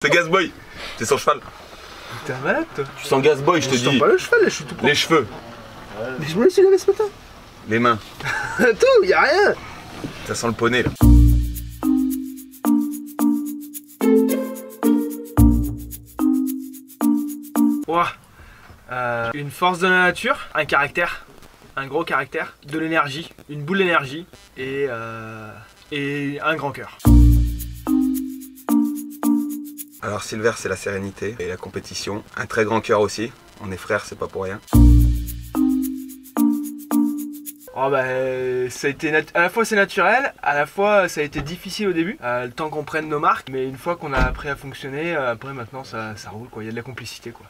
C'est Gazboy, c'est son cheval. T'es un malade toi? Tu sens Gazboy, je te dis. Je sens pas le cheval, là, je suis tout propre. Les cheveux. Mais je me laisse laver ce matin. Les mains. Tout, y'a rien. Ça sent le poney là. Ouah. Une force de la nature, un caractère, un gros caractère, de l'énergie, une boule d'énergie et un grand cœur. Alors Silver, c'est la sérénité et la compétition. Un très grand cœur aussi. On est frères, c'est pas pour rien. Oh bah, ça a été à la fois c'est naturel, à la fois ça a été difficile au début, le temps qu'on prenne nos marques, mais une fois qu'on a appris à fonctionner, après maintenant ça roule quoi, il y a de la complicité quoi.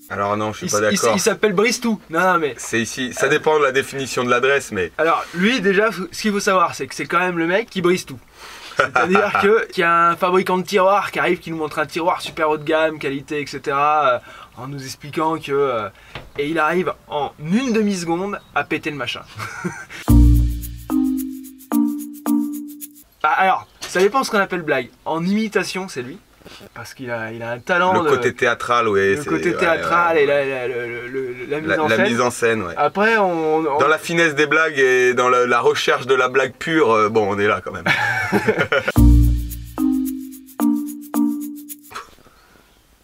Alors non, je suis pas d'accord. Il s'appelle Bristou. Non mais... C'est ici, ça dépend de la définition de l'adresse, mais... Alors lui déjà, ce qu'il faut savoir, c'est que c'est quand même le mec qui brise tout. C'est-à-dire qu'il y a un fabricant de tiroirs qui arrive, qui nous montre un tiroir super haut de gamme, qualité, etc. En nous expliquant que... et il arrive en une demi-seconde à péter le machin. Alors, ça dépend de ce qu'on appelle blague. En imitation, c'est lui. Parce qu'il a un talent. Le côté théâtral, oui. Le côté théâtral et la mise en scène. La mise en scène, ouais. Après, dans la finesse des blagues et dans la recherche de la blague pure, bon, on est là quand même.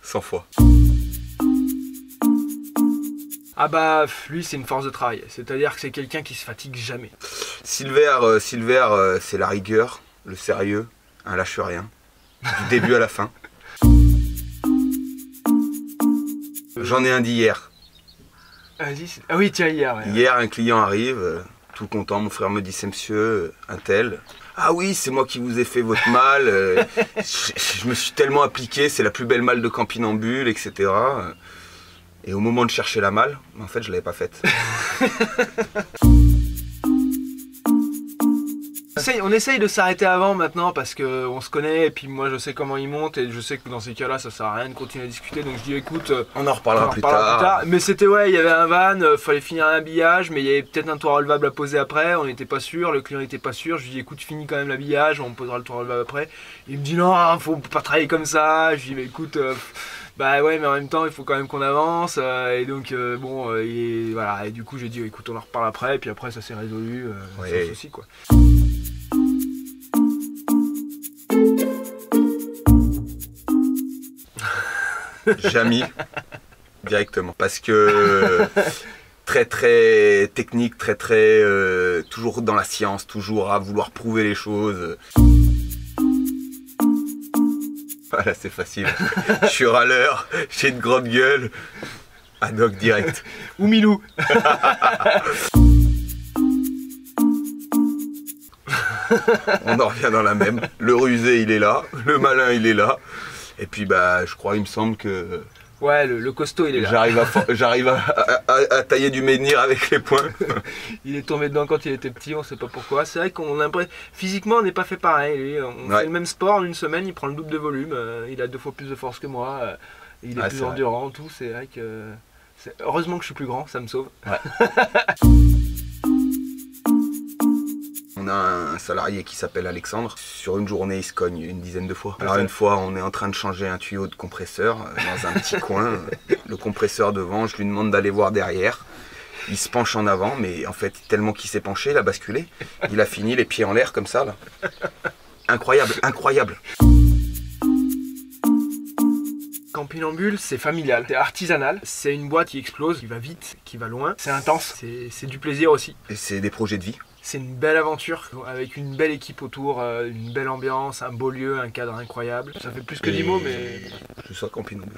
100 fois. Ah bah, lui, c'est une force de travail. C'est-à-dire que c'est quelqu'un qui se fatigue jamais. Silver, c'est la rigueur, le sérieux, un lâche-rien. Du début à la fin. J'en ai un d'hier. Vas-y. Ah oui, tiens, hier. Ouais, hier, un client arrive, tout content. Mon frère me dit, c'est monsieur, un tel. Ah oui, c'est moi qui vous ai fait votre malle. Je me suis tellement appliqué, c'est la plus belle malle de Campinambule, etc. Et au moment de chercher la malle, en fait, je l'avais pas faite. On essaye de s'arrêter avant maintenant parce qu'on se connaît et puis moi je sais comment il monte et je sais que dans ces cas-là ça sert à rien de continuer à discuter, donc je dis écoute, on en reparlera plus tard. Mais c'était ouais, il y avait un van, fallait finir un habillage, mais il y avait peut-être un toit relevable à poser après, on n'était pas sûr, le client n'était pas sûr, je lui dis écoute finis quand même l'habillage, on posera le toit relevable après. Il me dit non, faut pas travailler comme ça, je lui dis mais écoute... bah ouais mais en même temps il faut quand même qu'on avance et donc bon voilà, et du coup j'ai dit écoute on en reparle après et puis après ça s'est résolu sans souci quoi. Jamy directement parce que très technique, toujours dans la science, toujours à vouloir prouver les choses. Voilà, c'est facile. Je suis râleur, j'ai une grande gueule. Haddock direct. Ou Milou. On en revient dans la même. Le rusé il est là, le malin il est là. Et puis bah je crois, il me semble que... Ouais, le costaud il est là. J'arrive à tailler du menhir avec les poings. Il est tombé dedans quand il était petit, on sait pas pourquoi. C'est vrai qu'on a l'impression... Physiquement on n'est pas fait pareil. Lui. On fait le même sport en une semaine, il prend le double de volume. Il a 2 fois plus de force que moi. Il est plus endurant, tout. C'est vrai que... Heureusement que je suis plus grand, ça me sauve. Ouais. On a un salarié qui s'appelle Alexandre. Sur une journée, il se cogne une dizaine de fois. Alors une fois, on est en train de changer un tuyau de compresseur dans un petit coin. Le compresseur devant, je lui demande d'aller voir derrière. Il se penche en avant, mais en fait, tellement qu'il s'est penché, il a basculé. Il a fini les pieds en l'air comme ça, là. Incroyable, incroyable. Campinambule, c'est familial, c'est artisanal, c'est une boîte qui explose, qui va vite, qui va loin, c'est intense, c'est du plaisir aussi. Et c'est des projets de vie. C'est une belle aventure, avec une belle équipe autour, une belle ambiance, un beau lieu, un cadre incroyable. Ça fait plus que 10 mots, mais... Je sens Campinambule.